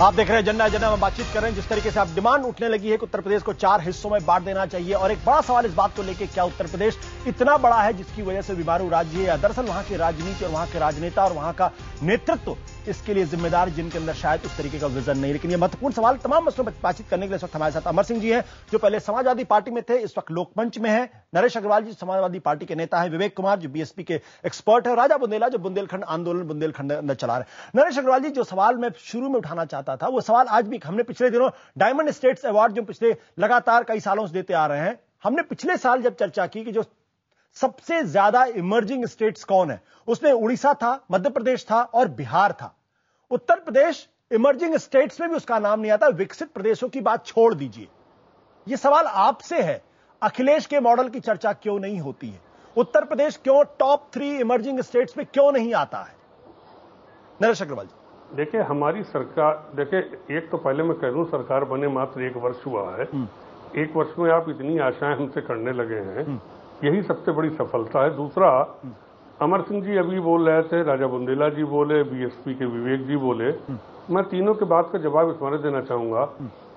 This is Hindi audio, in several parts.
आप देख रहे हैं जनता जनता में बातचीत कर रहे हैं। जिस तरीके से आप डिमांड उठने लगी है कि उत्तर प्रदेश को 4 हिस्सों में बांट देना चाहिए, और एक बड़ा सवाल इस बात को लेकर, क्या उत्तर प्रदेश इतना बड़ा है जिसकी वजह से बीमारू राज्य है, या दरअसल वहां की राजनीति और वहां के राजनेता और वहां का नेतृत्व इसके लिए जिम्मेदार, जिनके अंदर शायद उस तरीके का विजन नहीं। लेकिन ये महत्वपूर्ण सवाल, तमाम मसलों पर बातचीत करने के लिए इस वक्त हमारे साथ अमर सिंह जी हैं, जो पहले समाजवादी पार्टी में थे, इस वक्त लोकमंच में है। नरेश अग्रवाल जी समाजवादी पार्टी के नेता हैं। विवेक कुमार जो बीएसपी के एक्सपर्ट है। राजा बुंदेला जो बुंदेलखंड आंदोलन बुंदेलखंड अंदर चला रहे हैं। नरेश अग्रवाल जी, जो सवाल मैं शुरू में उठाना चाहता था, वो सवाल आज भी हमने पिछले दिनों डायमंड स्टेट्स अवार्ड जो पिछले लगातार कई सालों से देते आ रहे हैं, हमने पिछले साल जब चर्चा की कि जो सबसे ज्यादा इमर्जिंग स्टेट्स कौन है, उसमें उड़ीसा था, मध्य प्रदेश था और बिहार था। उत्तर प्रदेश इमर्जिंग स्टेट्स में भी उसका नाम नहीं आता। विकसित प्रदेशों की बात छोड़ दीजिए। यह सवाल आपसे है, अखिलेश के मॉडल की चर्चा क्यों नहीं होती है? उत्तर प्रदेश क्यों टॉप 3 इमर्जिंग स्टेट्स में क्यों नहीं आता है? नरेश अग्रवाल जी, देखिए हमारी सरकार, देखिए एक तो पहले मैं कह दूं, सरकार बने मात्र 1 वर्ष हुआ है। 1 वर्ष में आप इतनी आशाएं हमसे करने लगे हैं, यही सबसे बड़ी सफलता है। दूसरा, अमर सिंह जी अभी बोल रहे थे, राजा बुंदेला जी बोले, बीएसपी के विवेक जी बोले, मैं तीनों के बात का जवाब इसमें देना चाहूंगा।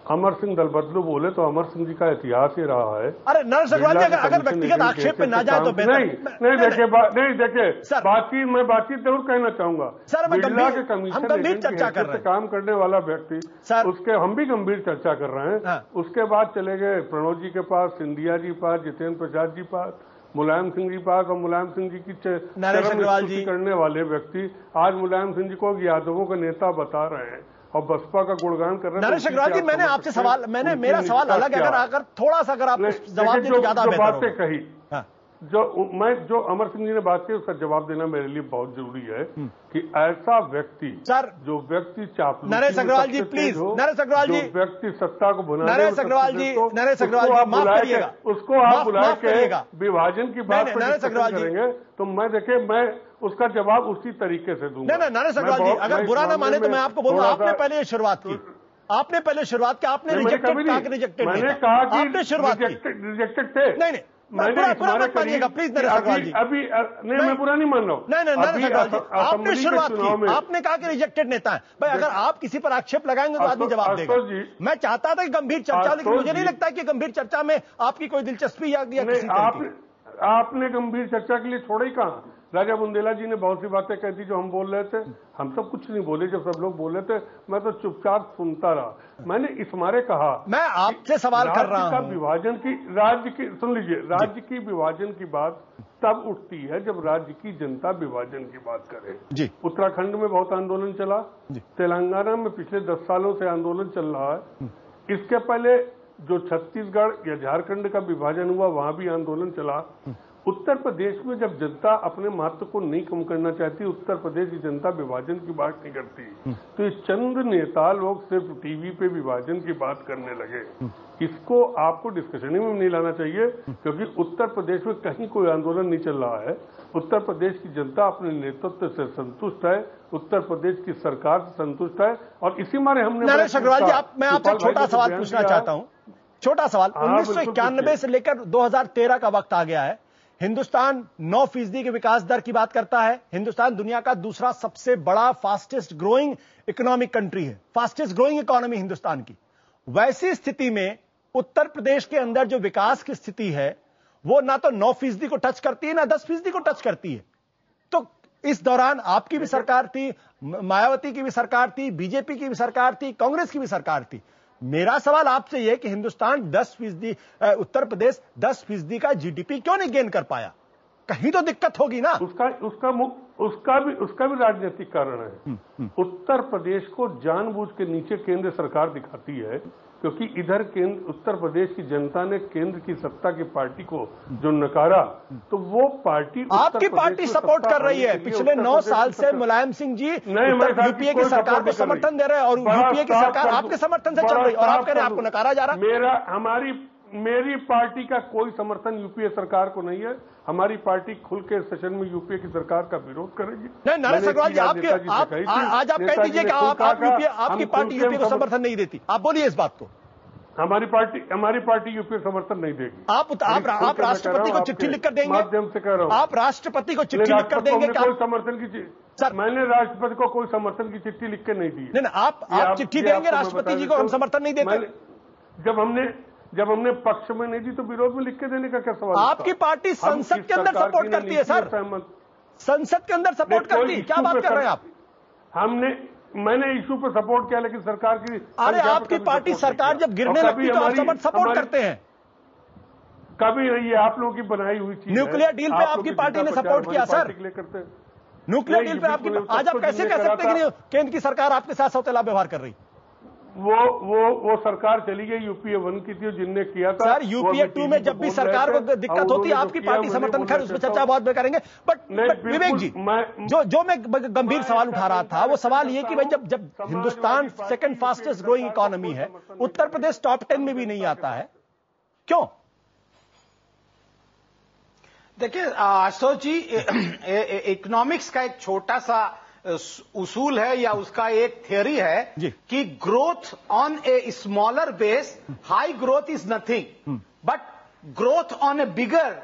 अमर सिंह दल बदलू बोले तो अमर सिंह जी का इतिहास ही रहा है। अरे नरेश अग्रवाल जी, अगर व्यक्तिगत आक्षेप में ना जाए तो बेहतर। नहीं देखिए बातचीत, मैं बातचीत जरूर कहना चाहूंगा। सर, बिरला के कमीशन गंभीर चर्चा कर रहे हैं, काम करने वाला व्यक्ति, उसके हम भी गंभीर चर्चा कर रहे हैं। उसके बाद चले गए प्रणब जी के पास, सिंधिया जी पास, जितेंद्र प्रसाद जी पास, मुलायम सिंह जी पास, और मुलायम सिंह जी की चरम करने वाले व्यक्ति आज मुलायम सिंह जी को यादवों का नेता बता रहे हैं और बसपा का गुणगान कर रहे हैं। नरेश अग्रवाल जी, मैंने आपसे सवाल, मेरा सवाल अलग है। अगर थोड़ा सा अगर आप जवाब दें तो ज्यादा बेहतर होगा। बातें कही, जो अमर सिंह जी ने बात की उसका जवाब देना मेरे लिए बहुत जरूरी है कि ऐसा व्यक्ति, जो व्यक्ति चापलूसी, नरेश अग्रवाल जी प्लीज, नरेश अग्रवाल जी, जो व्यक्ति सत्ता को भुनाने, नरेश अग्रवाल जी, नरेश अग्रवाल जी माफ करिएगा, उसको आप बुला के विभाजन की बात नरेश अग्रवाल जी करेंगे तो मैं उसका जवाब उसी तरीके से दूंगा। नहीं नरेश अग्रवाल जी, अगर बुरा ना माने तो मैं आपको बोलूंगा, आपने पहले शुरुआत की, आपने रिजेक्टेड मैंने कहा कि आपने शुरुआत की, रिजेक्टेड थे। नहीं बुरा मत मानिएगा प्लीज नरेश अग्रवाल जी। अभी नहीं, मैं बुरा नहीं मान रहा हूँ। नहीं नरेश अग्रवाल जी, आपने शुरुआत की, आपने कहा कि रिजेक्टेड नेता है भाई। अगर आप किसी पर आक्षेप लगाएंगे तो आदमी जवाब देगा। मैं चाहता था कि गंभीर चर्चा, लेकिन मुझे नहीं लगता कि गंभीर चर्चा में आपकी कोई दिलचस्पी या किसी आपने गंभीर चर्चा के लिए छोड़ा ही कहा। राजा बुंदेला जी ने बहुत सी बातें कही थी जो हम बोल रहे थे, हम सब कुछ नहीं बोले। जब सब लोग बोले थे मैं तो चुपचाप सुनता रहा। मैंने इस मारे कहा, मैं आपसे सवाल कर रहा हूं, विभाजन की, राज्य की, सुन लीजिए, राज्य की विभाजन की बात तब उठती है जब राज्य की जनता विभाजन की बात करे जी। उत्तराखंड में बहुत आंदोलन चला, तेलंगाना में पिछले 10 सालों से आंदोलन चल रहा है। इसके पहले जो छत्तीसगढ़ या झारखंड का विभाजन हुआ, वहां भी आंदोलन चला। उत्तर प्रदेश में जब जनता अपने महत्व को नहीं कम करना चाहती, उत्तर प्रदेश की जनता विभाजन की बात नहीं करती, तो ये चंद नेता लोग सिर्फ टीवी पे विभाजन की बात करने लगे। इसको आपको डिस्कशन में नहीं लाना चाहिए, क्योंकि उत्तर प्रदेश में कहीं कोई आंदोलन नहीं चल रहा है। उत्तर प्रदेश की जनता अपने नेतृत्व से संतुष्ट है, उत्तर प्रदेश की सरकार से संतुष्ट है, और इसी मारे हमने। नरेश अग्रवाल जी, मैं आपसे छोटा सवाल पूछना चाहता हूं, छोटा सवाल। 1991 से लेकर 2013 का वक्त आ गया है। हिंदुस्तान 9% के विकास दर की बात करता है। हिंदुस्तान दुनिया का दूसरा सबसे बड़ा फास्टेस्ट ग्रोइंग इकोनॉमिक कंट्री है, फास्टेस्ट ग्रोइंग इकोनॉमी हिंदुस्तान की। वैसी स्थिति में उत्तर प्रदेश के अंदर जो विकास की स्थिति है, वो ना तो 9% को टच करती है, ना 10% को टच करती है। तो इस दौरान आपकी भी सरकार थी, मायावती की भी सरकार थी, बीजेपी की भी सरकार थी, कांग्रेस की भी सरकार थी। मेरा सवाल आपसे यह कि हिंदुस्तान 10%, उत्तर प्रदेश 10% का जीडीपी क्यों नहीं गेन कर पाया? कहीं तो दिक्कत होगी ना। उसका भी राजनीतिक कारण है। उत्तर प्रदेश को जानबूझ के नीचे केंद्र सरकार दिखाती है, क्योंकि इधर उत्तर प्रदेश की जनता ने केंद्र की सत्ता की पार्टी को जो नकारा, तो वो पार्टी, आपकी पार्टी सपोर्ट कर रही है। पिछले 9 साल से मुलायम सिंह जी यूपीए की सरकार को समर्थन दे रहे हैं, और यूपीए की सरकार आपके समर्थन से चल रही है, और आप कह रहे हैं आपको नकारा जा रहा है। मेरी पार्टी का कोई समर्थन यूपीए सरकार को नहीं है। हमारी पार्टी खुल के सेशन में यूपीए की सरकार का विरोध करेगी। नहीं नरेश अग्रवाल जी, आज आप कह दीजिए कि आपकी पार्टी यूपीए को समर्थन नहीं देती। आप बोलिए इस बात को। हमारी पार्टी यूपीए समर्थन नहीं देगी। आप राष्ट्रपति को चिट्ठी लिखकर देंगे? माध्यम से कह रहा हूँ, आप राष्ट्रपति को चिट्ठी लिखकर देंगे? कोई समर्थन की सर, मैंने राष्ट्रपति को कोई समर्थन की चिट्ठी लिख के नहीं दी। नहीं, आप चिट्ठी देंगे राष्ट्रपति जी को, हम समर्थन नहीं देते। जब हमने पक्ष में नहीं दी तो विरोध में लिख के देने का क्या सवाल? आपकी पार्टी संसद के अंदर सपोर्ट करती है सर, संसद के अंदर सपोर्ट करती है, क्या बात कर रहे हैं आप? मैंने इशू पर सपोर्ट किया, लेकिन सरकार की, अरे आपकी पार्टी सरकार जब गिरने लगती है तो आप सपोर्ट करते हैं? कभी नहीं, ये आप लोगों की बनाई हुई चीज। न्यूक्लियर डील पे आपकी पार्टी ने सपोर्ट किया सर, न्यूक्लियर डील पे आपकी। आज आप कैसे कह सकते हैं कि केंद्र की सरकार आपके साथ सौतेला व्यवहार कर रही? वो सरकार चली गई, यूपीए 1 की थी जिनने किया था सर। यूपीए 2 में जब भी सरकार को दिक्कत होती है आपकी पार्टी समर्थन, खैर उस पर चर्चा बहुत में करेंगे। बट विवेक जी, जो मैं गंभीर सवाल उठा रहा था वो सवाल ये कि भाई जब Hindustan second fastest growing economy है, उत्तर प्रदेश टॉप 10 में भी नहीं आता है, क्यों? देखिए आशुतोष जी, इकोनॉमिक्स का एक छोटा सा उसूल है या उसका एक थियरी है कि growth on a smaller base, high growth is nothing, but growth on A bigger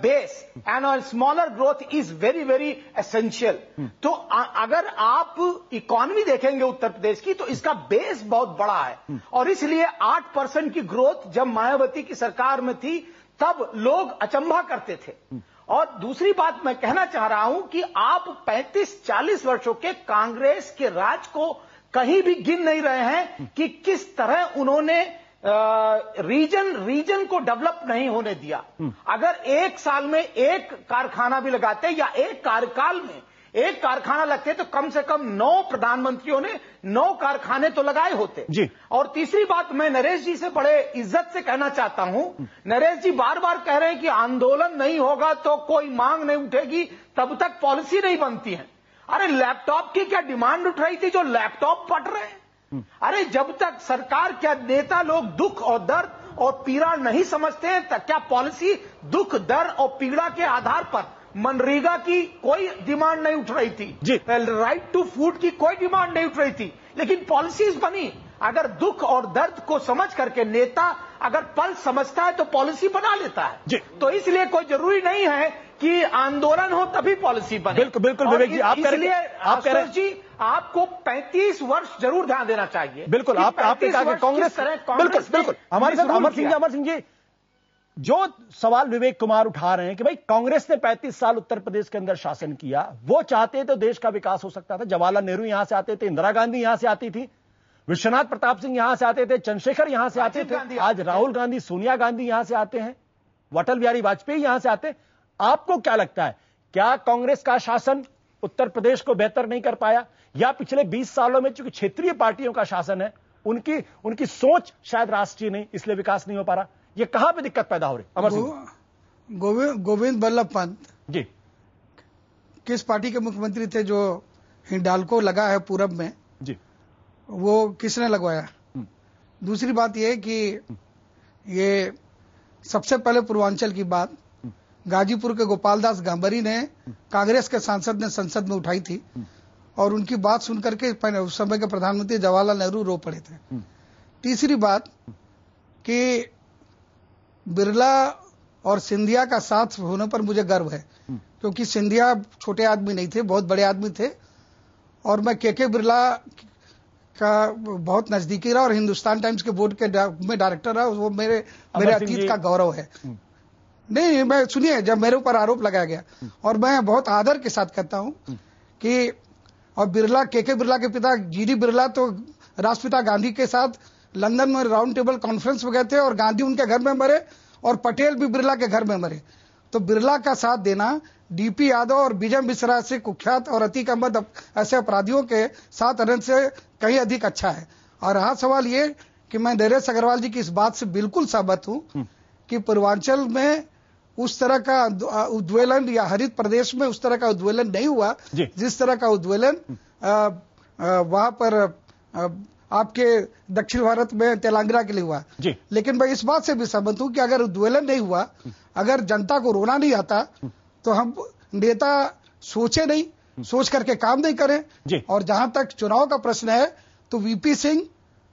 base and on smaller growth is very very essential. तो अगर आप इकोनॉमी देखेंगे उत्तर प्रदेश की तो इसका बेस बहुत बड़ा है और इसलिए 8% की ग्रोथ जब मायावती की सरकार में थी तब लोग अचंभा करते थे। और दूसरी बात मैं कहना चाह रहा हूं कि आप 35-40 वर्षों के कांग्रेस के राज को कहीं भी गिन नहीं रहे हैं कि किस तरह उन्होंने रीजन को डेवलप नहीं होने दिया। अगर एक साल में एक कारखाना भी लगाते या एक कार्यकाल में एक कारखाना लगते तो कम से कम 9 प्रधानमंत्रियों ने 9 कारखाने तो लगाए होते जी। और तीसरी बात मैं नरेश जी से बड़े इज्जत से कहना चाहता हूं, नरेश जी बार बार कह रहे हैं कि आंदोलन नहीं होगा तो कोई मांग नहीं उठेगी, तब तक पॉलिसी नहीं बनती है। अरे लैपटॉप की क्या डिमांड उठ रही थी जो लैपटॉप पट रहे हैं? अरे जब तक सरकार, क्या नेता लोग दुख और दर्द और पीड़ा नहीं समझते हैं, तब क्या पॉलिसी दुख दर्द और पीड़ा के आधार पर? मनरेगा की कोई डिमांड नहीं उठ रही थी, राइट टू फूड की कोई डिमांड नहीं उठ रही थी, लेकिन पॉलिसीज बनी। अगर दुख और दर्द को समझ करके नेता अगर पल्स समझता है तो पॉलिसी बना लेता है। तो इसलिए कोई जरूरी नहीं है कि आंदोलन हो तभी पॉलिसी बने। बिल्कुल विवेक जी, आप कह रहे जी आपको 35 वर्ष जरूर ध्यान देना चाहिए। बिल्कुल, आपने कहा कि कांग्रेस, बिल्कुल हमारे साथ अमर सिंह जी, जो सवाल विवेक कुमार उठा रहे हैं कि भाई कांग्रेस ने 35 साल उत्तर प्रदेश के अंदर शासन किया, वो चाहते तो देश का विकास हो सकता था। जवाहरलाल नेहरू यहां से आते थे, इंदिरा गांधी यहां से आती थी, विश्वनाथ प्रताप सिंह यहां से आते थे, चंद्रशेखर यहां से आते थे, आज राहुल गांधी, सोनिया गांधी यहां से आते हैं, अटल बिहारी वाजपेयी यहां से आते हैं। आपको क्या लगता है, क्या कांग्रेस का शासन उत्तर प्रदेश को बेहतर नहीं कर पाया, या पिछले 20 सालों में चूंकि क्षेत्रीय पार्टियों का शासन है, उनकी सोच शायद राष्ट्रीय नहीं, इसलिए विकास नहीं हो पा रहा? ये कहां पे दिक्कत पैदा हो रही? अमर सिंह। गोविंद बल्लभ पंत जी किस पार्टी के मुख्यमंत्री थे जो हिंडाल्को लगा है पूरब में जी, वो किसने लगवाया? दूसरी बात यह कि ये सबसे पहले पूर्वांचल की बात गाजीपुर के गोपाल दास गांबरी ने, कांग्रेस के सांसद ने संसद में उठाई थी और उनकी बात सुनकर के उस समय के प्रधानमंत्री जवाहरलाल नेहरू रो पड़े थे। तीसरी बात कि बिरला और सिंधिया का साथ होने पर मुझे गर्व है, क्योंकि सिंधिया छोटे आदमी नहीं थे, बहुत बड़े आदमी थे, और मैं के बिरला का बहुत नजदीकी रहा और हिंदुस्तान टाइम्स के बोर्ड के में डायरेक्टर रहा। वो मेरे अतीत का गौरव है। नहीं, मैं सुनिए, जब मेरे ऊपर आरोप लगाया गया, और मैं बहुत आदर के साथ कहता हूं कि, और बिरला, के बिरला के पिता जीडी बिरला तो राष्ट्रपिता गांधी के साथ लंदन में राउंड टेबल कॉन्फ्रेंस में गए थे और गांधी उनके घर में मरे और पटेल भी बिरला के घर में मरे। तो बिरला का साथ देना डीपी यादव और विजय मिश्रा से कुख्यात और अतीक अहमद ऐसे अपराधियों के साथ रहने से कहीं अधिक अच्छा है। और रहा सवाल ये कि मैं नरेश अग्रवाल जी की इस बात से बिल्कुल सहमत हूं कि पूर्वांचल में उस तरह का उद्वेलन, या हरित प्रदेश में उस तरह का उद्वेलन नहीं हुआ जिस तरह का उद्वेलन वहां पर आपके दक्षिण भारत में तेलंगाना के लिए हुआ। लेकिन मैं इस बात से भी सहमत हूं कि अगर उद्वेलन नहीं हुआ, अगर जनता को रोना नहीं आता, तो हम नेता सोचे नहीं, सोच करके काम नहीं करें। और जहां तक चुनाव का प्रश्न है, तो वीपी सिंह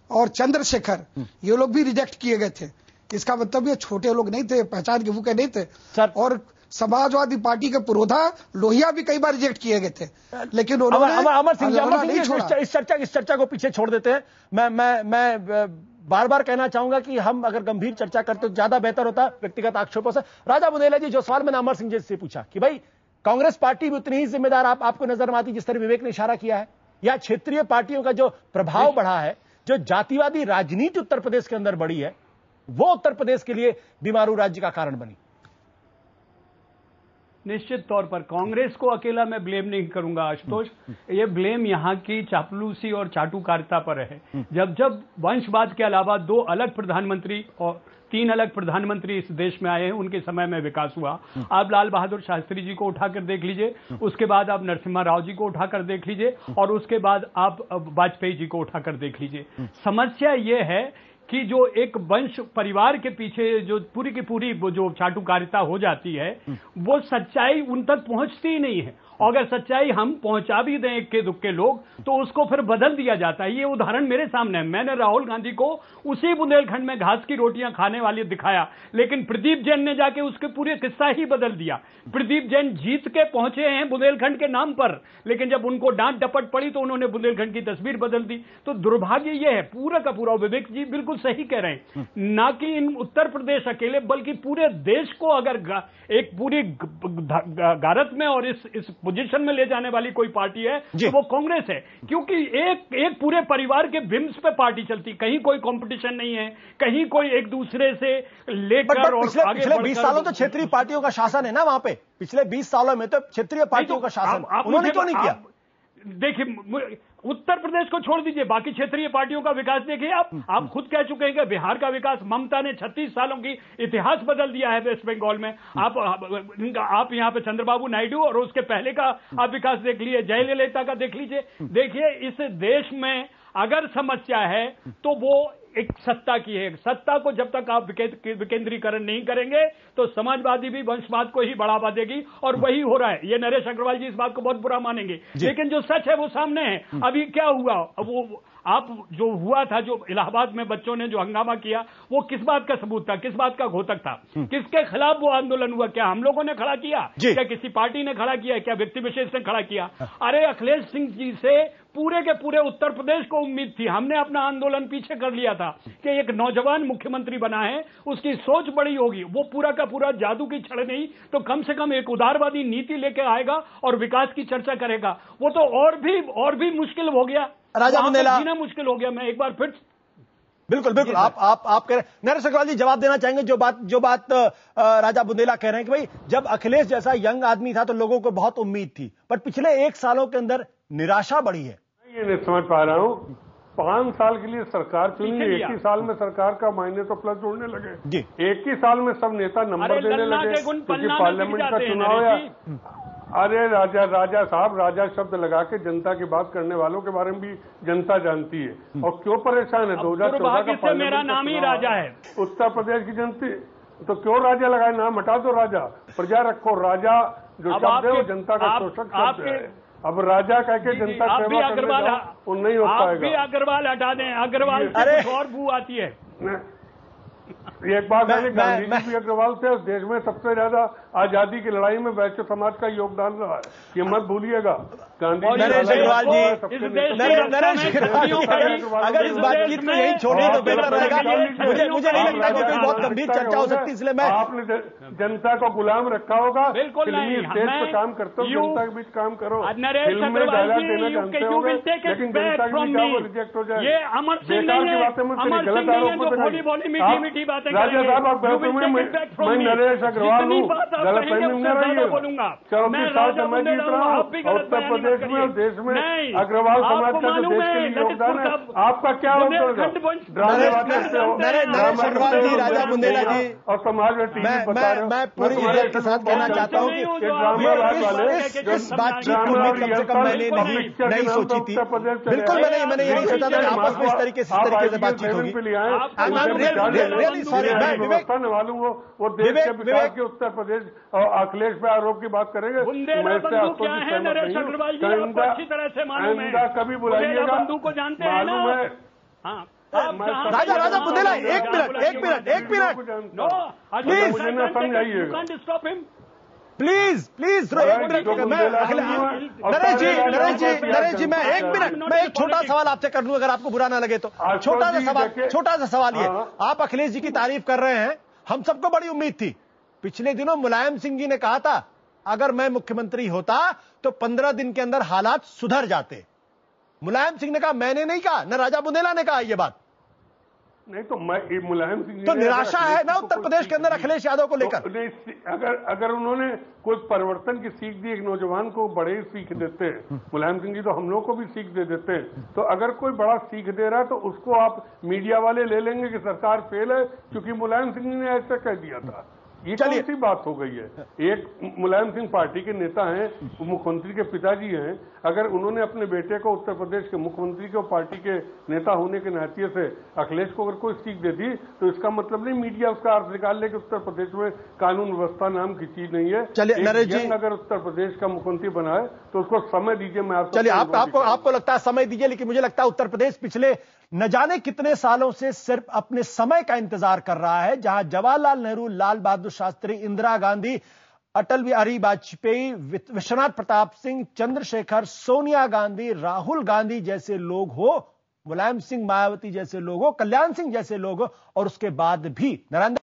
और चंद्रशेखर, ये लोग भी रिजेक्ट किए गए थे। इसका मतलब ये छोटे लोग नहीं थे, पहचान के भूखे नहीं थे सर। और समाजवादी पार्टी के पुरोधा लोहिया भी कई बार रिजेक्ट किए गए थे, लेकिन उन्होंने अमर सिंह इस चर्चा को पीछे छोड़ देते हैं। मैं बार बार कहना चाहूंगा कि हम अगर गंभीर चर्चा करते तो ज्यादा बेहतर होता व्यक्तिगत आक्षेपों से। राजा बुंदेला जी, जो सवाल मैंने अमर सिंह जी से पूछा कि भाई कांग्रेस पार्टी भी उतनी ही जिम्मेदार आपको नजर में आती जिस तरह विवेक ने इशारा किया है, या क्षेत्रीय पार्टियों का जो प्रभाव बढ़ा है, जो जातिवादी राजनीति उत्तर प्रदेश के अंदर बढ़ी है, वो उत्तर प्रदेश के लिए बीमारू राज्य का कारण बनी? निश्चित तौर पर कांग्रेस को अकेला मैं ब्लेम नहीं करूंगा आशुतोष, ये ब्लेम यहाँ की चापलूसी और चाटुकारिता पर है। जब वंशवाद के अलावा 2 अलग प्रधानमंत्री और 3 अलग प्रधानमंत्री इस देश में आए हैं, उनके समय में विकास हुआ। आप लाल बहादुर शास्त्री जी को उठाकर देख लीजिए, उसके बाद आप नरसिम्हा राव जी को उठाकर देख लीजिए, और उसके बाद आप वाजपेयी जी को उठाकर देख लीजिए। समस्या ये है कि जो एक वंश परिवार के पीछे जो पूरी की पूरी जो चाटुकारिता हो जाती है, वो सच्चाई उन तक पहुंचती ही नहीं है। और अगर सच्चाई हम पहुंचा भी दें इक्के दुक्के लोग, तो उसको फिर बदल दिया जाता है। ये उदाहरण मेरे सामने है। मैंने राहुल गांधी को उसी बुंदेलखंड में घास की रोटियां खाने वाली दिखाया, लेकिन प्रदीप जैन ने जाके उसके पूरे किस्सा ही बदल दिया। प्रदीप जैन जीत के पहुंचे हैं बुंदेलखंड के नाम पर, लेकिन जब उनको डांट डपट पड़ी तो उन्होंने बुंदेलखंड की तस्वीर बदल दी। तो दुर्भाग्य ये है पूरा का पूरा, विवेक जी बिल्कुल सही कह रहे हैं, ना कि इन उत्तर प्रदेश अकेले बल्कि पूरे देश को अगर एक पूरी गारत में और इस पोजीशन में ले जाने वाली कोई पार्टी है तो वो कांग्रेस है। क्योंकि एक पूरे परिवार के विम्स पे पार्टी चलती, कहीं कोई कंपटीशन नहीं है, कहीं कोई एक दूसरे से लेकर और पिछले 20 सालों तो क्षेत्रीय पार्टियों का शासन है ना वहां पे। पिछले 20 सालों में तो क्षेत्रीय पार्टियों का शासन, उन्होंने क्यों नहीं किया? देखिए, उत्तर प्रदेश को छोड़ दीजिए, बाकी क्षेत्रीय पार्टियों का विकास देखिए। आप खुद कह चुके हैं कि बिहार का विकास ममता ने 36 सालों की इतिहास बदल दिया है वेस्ट बंगाल में। आप यहां पे चंद्रबाबू नायडू और उसके पहले का आप विकास देख लीजिए, जयललिता का देख लीजिए। देखिए, इस देश में अगर समस्या है तो वो एक सत्ता की है। सत्ता को जब तक आप विकेंद्रीकरण नहीं करेंगे तो समाजवादी भी वंशवाद को ही बढ़ावा देगी, और वही हो रहा है। ये नरेश अग्रवाल जी इस बात को बहुत बुरा मानेंगे, लेकिन जो सच है वो सामने है। अभी क्या हुआ, वो आप जो हुआ था, जो इलाहाबाद में बच्चों ने जो हंगामा किया, वो किस बात का सबूत था, किस बात का घोतक था, किसके खिलाफ वो आंदोलन हुआ? क्या हम लोगों ने खड़ा किया? क्या किसी पार्टी ने खड़ा किया? क्या व्यक्ति विशेष ने खड़ा किया? अरे अखिलेश सिंह जी से पूरे के पूरे उत्तर प्रदेश को उम्मीद थी। हमने अपना आंदोलन पीछे कर लिया था कि एक नौजवान मुख्यमंत्री बना है, उसकी सोच बड़ी होगी, वो पूरा का पूरा जादू की छड़ नहीं तो कम से कम एक उदारवादी नीति लेके आएगा और विकास की चर्चा करेगा। वो तो और भी मुश्किल हो गया, राजा बुंदेला जीना मुश्किल हो गया। मैं एक बार फिर बिल्कुल आप कह रहे हैं। नरेश अग्रवाल जी जवाब देना चाहेंगे जो बात राजा बुंदेला कह रहे हैं कि भाई जब अखिलेश जैसा यंग आदमी था तो लोगों को बहुत उम्मीद थी, पर पिछले 1 सालों के अंदर निराशा बढ़ी है। ये नहीं समझ पा रहा हूँ, 5 साल के लिए सरकार चुनी, एक ही साल में सरकार का मायने तो प्लस जोड़ने लगे। एक ही साल में सब नेता नंबर देने लगे, क्योंकि पार्लियामेंट का चुनाव है। अरे राजा साहब, राजा शब्द लगा के जनता की बात करने वालों के बारे में भी जनता जानती है। और क्यों परेशान है? 2014 का पार्लियामेंट मेरा नाम ही राजा है। उत्तर प्रदेश की जनता तो क्यों राजा लगाए? नाम हटा दो राजा, प्रजा रखो। राजा जो शब्द है वो जनता का शोषक शब्द है। अब राजा कह के जनता सेवा करने जाओ, वो नहीं हो पाएगा। आप भी अग्रवाल हटा दें, अग्रवाल से कुछ और बू आती है। एक बात है, गांधी जी भी अग्रवाल थे। उस देश में सबसे ज्यादा आजादी की लड़ाई में वैश्य समाज का योगदान रहा है, ये मत भूलिएगा। गांधी नरेश अग्रवाल जी, अगर इस बातचीत को यही छोड़े तो बेहतर रहेगा। मुझे नहीं लगता कि कोई बहुत गंभीर चर्चा हो सकती, इसलिए मैं आपने जनता को गुलाम रखा होगा। बिल्कुल नहीं, देश पे काम करते हो, जनता के बीच काम करो। नरेश अग्रवाल जी, लेकिन जनता के बीच वो रिजेक्ट हो जाए। ये अमर सिंह नहीं है, गलत आरोप मीठी बातें राजा साहब, आप गलत में मैं नरेश अग्रवाल हूँ, गलत फहमी में रहिएगा। 34 साल से मैं जीत रहा हूँ उत्तर प्रदेश में और देश में। अग्रवाल समाज का जो देश के लिए योगदान है, आपका क्या होगा? नरेश अग्रवाल जी, राजा बुंदेला जी और समाज में टीवी बता रहे हो। मैं पूरी इज्जत के साथ कहना चाहता हूँ कि ड्रामाबाज वाले इस बातचीत को कम से कम मैंने नहीं सोची थी। बिल्कुल मैंने ये नहीं सोचा था कि आपस में इस तरीके से बातचीत होगी। व्यवस्था निभालूं, वो देश के विकास के उत्तर प्रदेश और अखिलेश पे आरोप की बात करेंगे। अच्छी तरह से मालूम है, कभी बुलाइएगा, बंधु को जानते हैं ना। राजा बुंदेला, एक मिनट प्लीज नरेश जी मैं एक छोटा सवाल आपसे कर लूं, अगर आपको बुरा ना लगे तो। छोटा सा सवाल ये, आप अखिलेश जी की तारीफ कर रहे हैं, हम सबको बड़ी उम्मीद थी। पिछले दिनों मुलायम सिंह जी ने कहा था अगर मैं मुख्यमंत्री होता तो 15 दिन के अंदर हालात सुधर जाते। मुलायम सिंह ने कहा, मैंने नहीं कहा, न राजा बुंदेला ने कहा ये बात। नहीं तो मैं मुलायम सिंह तो निराशा है ना उत्तर प्रदेश के अंदर अखिलेश यादव को लेकर। अगर उन्होंने कोई परिवर्तन की सीख दी, एक नौजवान को बड़े सीख देते हैं, मुलायम सिंह जी तो हम लोग को भी सीख दे देते हैं। तो अगर कोई बड़ा सीख दे रहा है तो उसको आप मीडिया वाले ले लेंगे कि सरकार फेल है क्योंकि मुलायम सिंह जी ने ऐसा कह दिया था। ये कौन सी बात हो गई है? एक मुलायम सिंह पार्टी के नेता हैं, मुख्यमंत्री के पिताजी हैं। अगर उन्होंने अपने बेटे को उत्तर प्रदेश के मुख्यमंत्री के पार्टी के नेता होने के नाते से अखिलेश को अगर कोई सीख दे दी तो इसका मतलब नहीं मीडिया उसका अर्थ निकाल ले कि उत्तर प्रदेश में कानून व्यवस्था नाम की चीज नहीं है। चलिए नरेश जी, अगर उत्तर प्रदेश का मुख्यमंत्री बनाए तो उसको समय दीजिए। मैं आपको चलिए आपको लगता है समय दीजिए, लेकिन मुझे लगता है उत्तर प्रदेश पिछले न जाने कितने सालों से सिर्फ अपने समय का इंतजार कर रहा है, जहां जवाहरलाल नेहरू, लाल बहादुर शास्त्री, इंदिरा गांधी, अटल बिहारी वाजपेयी, विश्वनाथ प्रताप सिंह, चंद्रशेखर, सोनिया गांधी, राहुल गांधी जैसे लोग हो, मुलायम सिंह, मायावती जैसे लोग हो, कल्याण सिंह जैसे लोग हो, और उसके बाद भी नरेंद्र